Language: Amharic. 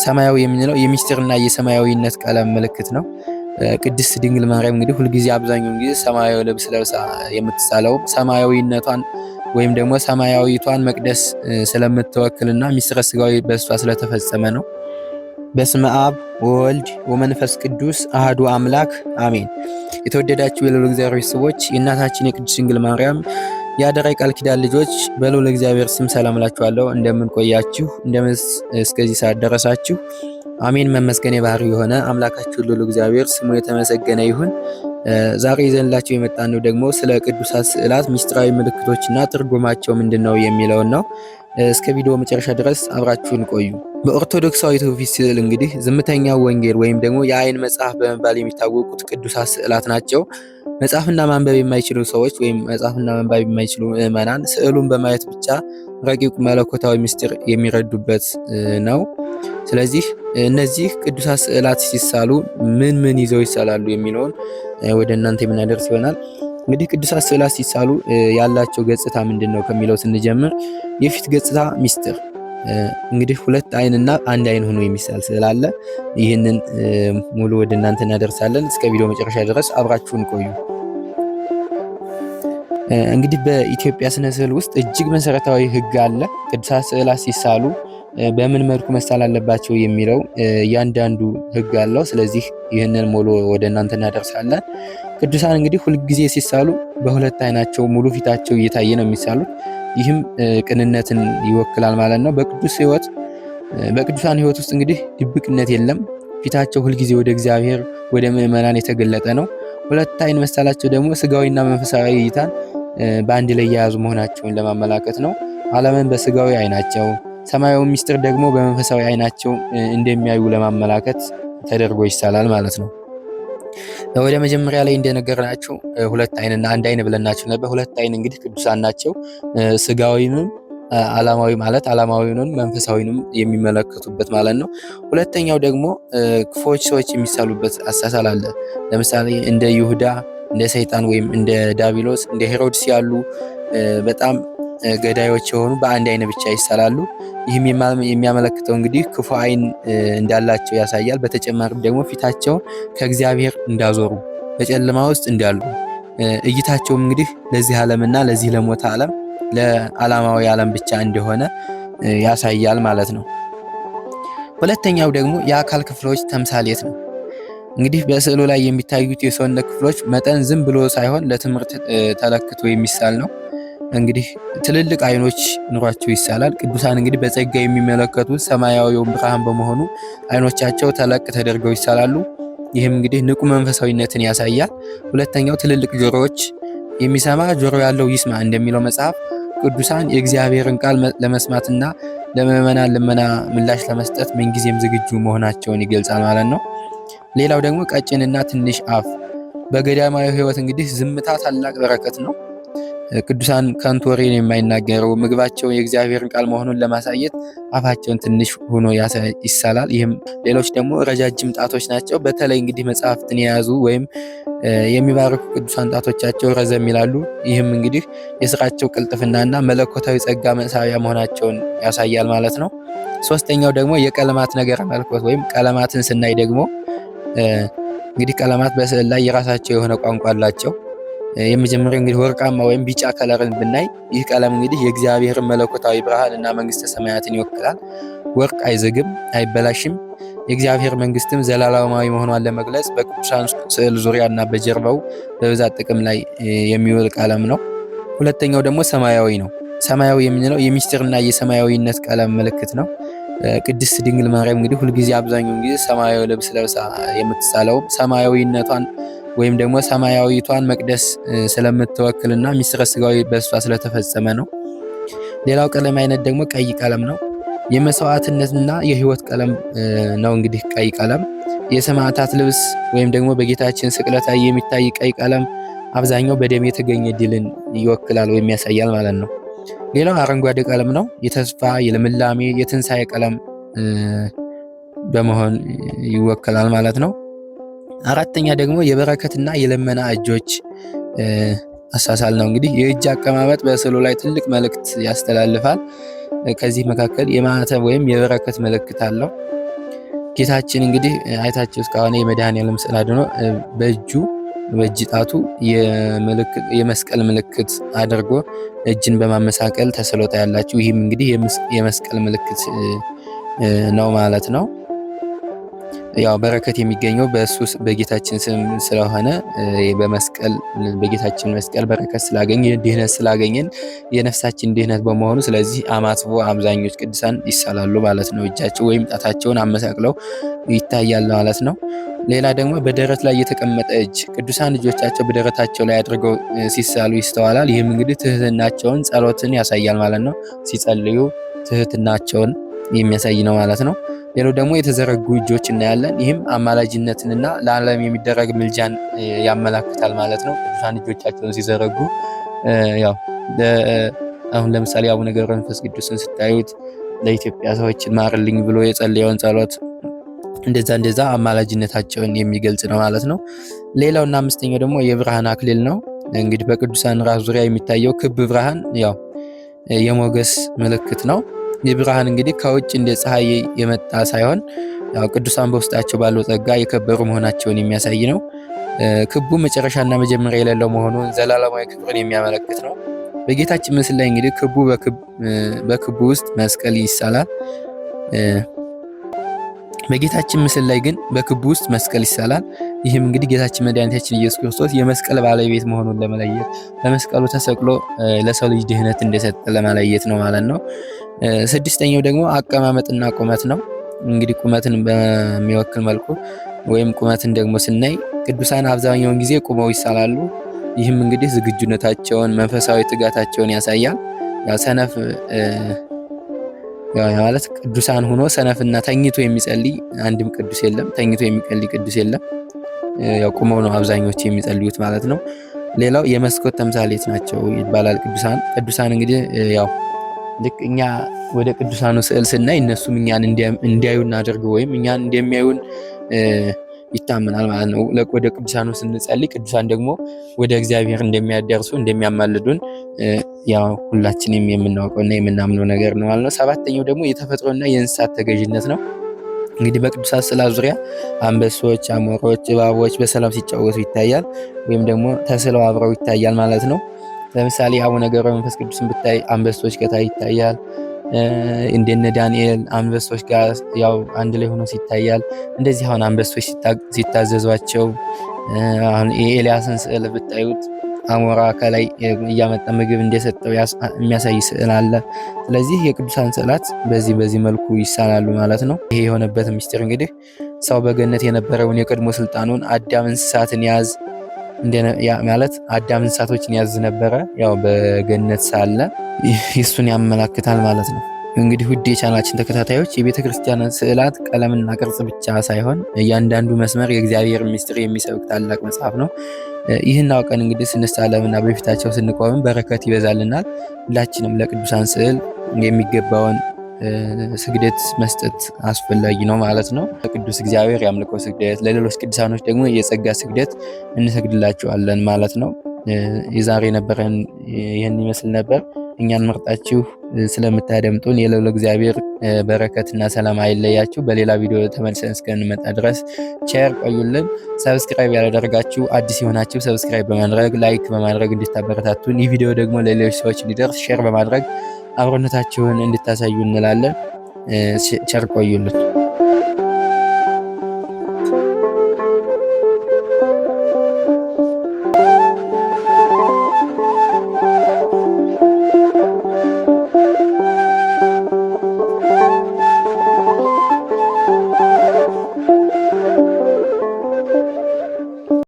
ሰማያዊ የምንለው የሚስጥርና የሰማያዊነት ቀለም ምልክት ነው። ቅድስት ድንግል ማርያም እንግዲህ ሁልጊዜ አብዛኛውን ጊዜ ሰማያዊ ልብስ ለብሳ የምትሳለው ሰማያዊነቷን ወይም ደግሞ ሰማያዊቷን መቅደስ ስለምትወክልና ሚስጥረ ሥጋዌ በእሷ ስለተፈጸመ ነው። በስመ አብ ወወልድ ወመንፈስ ቅዱስ አህዱ አምላክ አሜን። የተወደዳችሁ የልዑል እግዚአብሔር ሰዎች የእናታችን የቅድስት ድንግል ማርያም የአደራ ቃል ኪዳን ልጆች በልዑል እግዚአብሔር ስም ሰላም እላችኋለሁ። እንደምን ቆያችሁ? እንደምን እስከዚህ ሰዓት ደረሳችሁ? አሜን። መመስገን የባህሪው የሆነ አምላካችሁ ልዑል እግዚአብሔር ስሙ የተመሰገነ ይሁን። ዛሬ ይዘንላችሁ የመጣነው ደግሞ ስለ ቅዱሳት ስዕላት ሚስጥራዊ ምልክቶችና ትርጉማቸው ምንድነው የሚለውን ነው። እስከ ቪዲዮ መጨረሻ ድረስ አብራችሁን ቆዩ። በኦርቶዶክሳዊ ትውፊት ስዕል እንግዲህ ዝምተኛው ወንጌል ወይም ደግሞ የአይን መጽሐፍ በመባል የሚታወቁት ቅዱሳት ስዕላት ናቸው። መጽሐፍና ማንበብ የማይችሉ ሰዎች ወይም መጽሐፍና ማንበብ የማይችሉ ምዕመናን ስዕሉን በማየት ብቻ ረቂቅ መለኮታዊ ምስጢር የሚረዱበት ነው። ስለዚህ እነዚህ ቅዱሳት ስዕላት ሲሳሉ ምን ይዘው ይሳላሉ የሚለውን ወደ እናንተ የምናደርስ ይሆናል። እንግዲህ ቅዱሳት ስዕላት ሲሳሉ ያላቸው ገጽታ ምንድነው ከሚለው ስንጀምር የፊት ገጽታ ሚስጥር እንግዲህ ሁለት አይንና አንድ አይን ሆኖ የሚሳል ስዕል አለ። ይህንን ሙሉ ወደ እናንተ እናደርሳለን። እስከ ቪዲዮ መጨረሻ ድረስ አብራችሁን ቆዩ። እንግዲህ በኢትዮጵያ ስነ ስዕል ውስጥ እጅግ መሰረታዊ ሕግ አለ። ቅዱሳት ስዕላት ሲሳሉ በምን መልኩ መሳል አለባቸው የሚለው እያንዳንዱ ሕግ አለው። ስለዚህ ይህንን ሙሉ ወደ እናንተ እናደርሳለን። ቅዱሳን እንግዲህ ሁልጊዜ ሲሳሉ በሁለት አይናቸው ሙሉ ፊታቸው እየታየ ነው የሚሳሉት። ይህም ቅንነትን ይወክላል ማለት ነው። በቅዱሳን ሕይወት ውስጥ እንግዲህ ድብቅነት የለም። ፊታቸው ሁልጊዜ ወደ እግዚአብሔር ወደ ምዕመናን የተገለጠ ነው። ሁለት አይን መሳላቸው ደግሞ ስጋዊና መንፈሳዊ እይታን በአንድ ላይ የያዙ መሆናቸውን ለማመላከት ነው። ዓለምን በስጋዊ አይናቸው፣ ሰማያዊ ሚስጥር ደግሞ በመንፈሳዊ አይናቸው እንደሚያዩ ለማመላከት ተደርጎ ይሳላል ማለት ነው። ወደ መጀመሪያ ላይ እንደነገርናችሁ ሁለት አይንና አንድ አይን ብለናችሁ ነበር። ሁለት አይን እንግዲህ ቅዱሳን ናቸው። ስጋዊንም ዓለማዊ ማለት ዓለማዊንም መንፈሳዊንም የሚመለከቱበት ማለት ነው። ሁለተኛው ደግሞ ክፉዎች ሰዎች የሚሳሉበት አሳሳል አለ። ለምሳሌ እንደ ይሁዳ፣ እንደ ሰይጣን ወይም እንደ ዳቢሎስ፣ እንደ ሄሮድስ ያሉ በጣም ገዳዮች የሆኑ በአንድ አይን ብቻ ይሳላሉ። ይህም የሚያመለክተው እንግዲህ ክፉ አይን እንዳላቸው ያሳያል። በተጨማሪም ደግሞ ፊታቸው ከእግዚአብሔር እንዳዞሩ በጨለማ ውስጥ እንዳሉ እይታቸውም እንግዲህ ለዚህ ዓለምና ለዚህ ለሞተ ዓለም ለዓለማዊ ዓለም ብቻ እንደሆነ ያሳያል ማለት ነው። ሁለተኛው ደግሞ የአካል ክፍሎች ተምሳሌት ነው። እንግዲህ በስዕሉ ላይ የሚታዩት የሰውነት ክፍሎች መጠን ዝም ብሎ ሳይሆን ለትምህርት ተለክቶ የሚሳል ነው። እንግዲህ ትልልቅ አይኖች ኑሯቸው ይሳላል። ቅዱሳን እንግዲህ በጸጋ የሚመለከቱት ሰማያዊውን ብርሃን በመሆኑ አይኖቻቸው ተለቅ ተደርገው ይሳላሉ። ይህም እንግዲህ ንቁ መንፈሳዊነትን ያሳያል። ሁለተኛው ትልልቅ ጆሮዎች፣ የሚሰማ ጆሮ ያለው ይስማ እንደሚለው መጽሐፍ ቅዱሳን የእግዚአብሔርን ቃል ለመስማትና ለምዕመናን ልመና ምላሽ ለመስጠት ምንጊዜም ዝግጁ መሆናቸውን ይገልጻል ማለት ነው። ሌላው ደግሞ ቀጭንና ትንሽ አፍ። በገዳማዊ ሕይወት እንግዲህ ዝምታ ታላቅ በረከት ነው። ቅዱሳን ከንቱ ወሬን የማይናገሩ ምግባቸው የእግዚአብሔርን ቃል መሆኑን ለማሳየት አፋቸውን ትንሽ ሆኖ ይሳላል። ይህም ሌሎች ደግሞ ረጃጅም ጣቶች ናቸው። በተለይ እንግዲህ መጽሐፍትን የያዙ ወይም የሚባርኩ ቅዱሳን ጣቶቻቸው ረዘም ይላሉ። ይህም እንግዲህ የስራቸው ቅልጥፍናና መለኮታዊ ጸጋ መሳቢያ መሆናቸውን ያሳያል ማለት ነው። ሶስተኛው ደግሞ የቀለማት ነገረ መለኮት ወይም ቀለማትን ስናይ ደግሞ እንግዲህ ቀለማት በስዕል ላይ የራሳቸው የሆነ ቋንቋ አላቸው። የመጀመሪያው እንግዲህ ወርቃማ ወይም ቢጫ ከለርን ብናይ ይህ ቀለም እንግዲህ የእግዚአብሔርን መለኮታዊ ብርሃን እና መንግስተ ሰማያትን ይወክላል። ወርቅ አይዘግም፣ አይበላሽም። የእግዚአብሔር መንግስትም ዘላለማዊ መሆኗን ለመግለጽ በቅዱሳን ስዕል ዙሪያ እና በጀርባው በብዛት ጥቅም ላይ የሚውል ቀለም ነው። ሁለተኛው ደግሞ ሰማያዊ ነው። ሰማያዊ የምንለው የሚስጥርና የሰማያዊነት ቀለም ምልክት ነው። ቅድስት ድንግል ማርያም እንግዲህ ሁልጊዜ አብዛኛውን ጊዜ ሰማያዊ ልብስ ለብሳ የምትሳለው ሰማያዊነቷን ወይም ደግሞ ሰማያዊቷን መቅደስ ስለምትወክልና ሚስጥረ ሥጋዌ በእሷ ስለተፈጸመ ነው። ሌላው ቀለም አይነት ደግሞ ቀይ ቀለም ነው። የመስዋዕትነትና የህይወት ቀለም ነው። እንግዲህ ቀይ ቀለም የሰማዕታት ልብስ ወይም ደግሞ በጌታችን ስቅለት ላይ የሚታይ ቀይ ቀለም አብዛኛው በደም የተገኘ ድልን ይወክላል ወይም ያሳያል ማለት ነው። ሌላው አረንጓዴ ቀለም ነው። የተስፋ፣ የልምላሜ፣ የትንሣኤ ቀለም በመሆን ይወክላል ማለት ነው። አራተኛ ደግሞ የበረከትና የልመና እጆች አሳሳል ነው። እንግዲህ የእጅ አቀማመጥ በስዕሉ ላይ ትልቅ መልእክት ያስተላልፋል። ከዚህ መካከል የማዕተብ ወይም የበረከት ምልክት አለው። ጌታችን እንግዲህ አይታችሁ እስካሁን የመድኃኔዓለም ስዕል አድኖ በእጅ ጣቱ የመስቀል ምልክት አድርጎ እጅን በማመሳቀል ተስሎታ ያላችሁ። ይህም እንግዲህ የመስቀል ምልክት ነው ማለት ነው። ያው በረከት የሚገኘው በእሱ በጌታችን ስም ስለሆነ በጌታችን መስቀል በረከት ስላገኘ ድህነት ስላገኘን የነፍሳችን ድህነት በመሆኑ ስለዚህ አማትቦ አብዛኞች ቅዱሳን ይሳላሉ ማለት ነው። እጃቸው ወይም ጣታቸውን አመሳቅለው ይታያል ማለት ነው። ሌላ ደግሞ በደረት ላይ የተቀመጠ እጅ ቅዱሳን እጆቻቸው በደረታቸው ላይ አድርገው ሲሳሉ ይስተዋላል። ይህም እንግዲህ ትህትናቸውን ጸሎትን ያሳያል ማለት ነው። ሲጸልዩ ትህትናቸውን የሚያሳይ ነው ማለት ነው። ሌላው ደግሞ የተዘረጉ እጆች እናያለን። ይህም አማላጅነትንና ለዓለም የሚደረግ ምልጃን ያመላክታል ማለት ነው። ቅዱሳን እጆቻቸውን ሲዘረጉ ያው አሁን ለምሳሌ አቡነ ገብረ መንፈስ ቅዱስን ስታዩት ለኢትዮጵያ ሰዎች ማርልኝ ብሎ የጸለየውን ጸሎት እንደዛ አማላጅነታቸውን የሚገልጽ ነው ማለት ነው። ሌላውና አምስተኛው ደግሞ የብርሃን አክሊል ነው። እንግዲህ በቅዱሳን ራስ ዙሪያ የሚታየው ክብ ብርሃን ያው የሞገስ ምልክት ነው። ይህ ብርሃን እንግዲህ ከውጭ እንደ ፀሐይ የመጣ ሳይሆን ያው ቅዱሳን በውስጣቸው ባለው ጸጋ የከበሩ መሆናቸውን የሚያሳይ ነው። ክቡ መጨረሻና መጀመሪያ የሌለው መሆኑን ዘላለማዊ ክብርን የሚያመለክት ነው። በጌታችን ምስል ላይ እንግዲህ በክቡ ውስጥ መስቀል ይሳላል። በጌታችን ምስል ላይ ግን በክቡ ውስጥ መስቀል ይሳላል። ይህም እንግዲህ ጌታችን መድኃኒታችን ኢየሱስ ክርስቶስ የመስቀል ባለቤት መሆኑን ለመለየት በመስቀሉ ተሰቅሎ ለሰው ልጅ ድህነት እንደሰጠ ለመለየት ነው ማለት ነው። ስድስተኛው ደግሞ አቀማመጥና ቁመት ነው። እንግዲህ ቁመትን በሚወክል መልኩ ወይም ቁመትን ደግሞ ስናይ ቅዱሳን አብዛኛውን ጊዜ ቁመው ይሳላሉ። ይህም እንግዲህ ዝግጁነታቸውን መንፈሳዊ ትጋታቸውን ያሳያል። ያው ሰነፍ ማለት ቅዱሳን ሆኖ ሰነፍና ተኝቶ የሚጸልይ አንድም ቅዱስ የለም። ተኝቶ የሚጸልይ ቅዱስ የለም። ያው ቁመው ነው አብዛኞቹ የሚጸልዩት ማለት ነው። ሌላው የመስኮት ተምሳሌት ናቸው ይባላል። ቅዱሳን እንግዲህ ያው ልክ እኛ ወደ ቅዱሳኑ ስዕል ስናይ እነሱም እኛን እንዲያዩን አድርገው ወይም እኛን እንደሚያዩን ይታመናል ማለት ነው። ወደ ቅዱሳኑ ስንጸልይ ቅዱሳን ደግሞ ወደ እግዚአብሔር እንደሚያደርሱ እንደሚያማልዱን ያው ሁላችንም የምናውቀውና የምናምነው ነገር ነው ማለት ነው። ሰባተኛው ደግሞ የተፈጥሮና የእንስሳት ተገዥነት ነው። እንግዲህ በቅዱሳት ስዕላት ዙሪያ አንበሶች፣ አሞሮች፣ እባቦች በሰላም ሲጫወቱ ይታያል ወይም ደግሞ ተስለው አብረው ይታያል ማለት ነው። ለምሳሌ አቡነ ገብረ መንፈስ ቅዱስን ብታይ አንበሶች ከታይ ይታያል። እንደነ ዳንኤል አንበሶች ጋር ያው አንድ ላይ ሆኖ ይታያል። እንደዚህ አሁን አንበሶች ሲታዘዟቸው አሁን የኤልያስን ስዕል ብታዩት አሞራ ከላይ እያመጣ ምግብ እንደሰጠው የሚያሳይ ስዕል አለ። ስለዚህ የቅዱሳን ስዕላት በዚህ መልኩ ይሳላሉ ማለት ነው። ይሄ የሆነበት ምስጢር እንግዲህ ሰው በገነት የነበረውን የቀድሞ ስልጣኑን አዳም እንስሳትን ያዝ ማለት አዳም እንስሳቶችን ያዝ ነበረ። ያው በገነት ሳለ እሱን ያመላክታል ማለት ነው። እንግዲህ ውድ የቻናላችን ተከታታዮች የቤተ ክርስቲያን ስዕላት ቀለምና ቅርጽ ብቻ ሳይሆን እያንዳንዱ መስመር የእግዚአብሔር ምስጢር የሚሰብክ ታላቅ መጽሐፍ ነው። ይህን አውቀን እንግዲህ ስንሳለምና በፊታቸው ስንቆም በረከት ይበዛልናል። ሁላችንም ለቅዱሳን ስዕል የሚገባውን ስግደት መስጠት አስፈላጊ ነው ማለት ነው። ለቅዱስ እግዚአብሔር የአምልኮ ስግደት፣ ለሌሎች ቅዱሳኖች ደግሞ የጸጋ ስግደት እንሰግድላቸዋለን ማለት ነው። የዛሬ ነበረን ይህን ይመስል ነበር። እኛን መርጣችሁ ስለምታደምጡን የልዑል እግዚአብሔር በረከትና ሰላም አይለያችሁ። በሌላ ቪዲዮ ተመልሰን እስከንመጣ ድረስ ቸር ቆዩልን። ሰብስክራይብ ያላደረጋችሁ አዲስ የሆናችሁ ሰብስክራይብ በማድረግ ላይክ በማድረግ እንድታበረታቱን፣ ይህ ቪዲዮ ደግሞ ለሌሎች ሰዎች እንዲደርስ ሼር በማድረግ አብሮነታችሁን እንድታሳዩ እንላለን። ቸር ቆዩልን።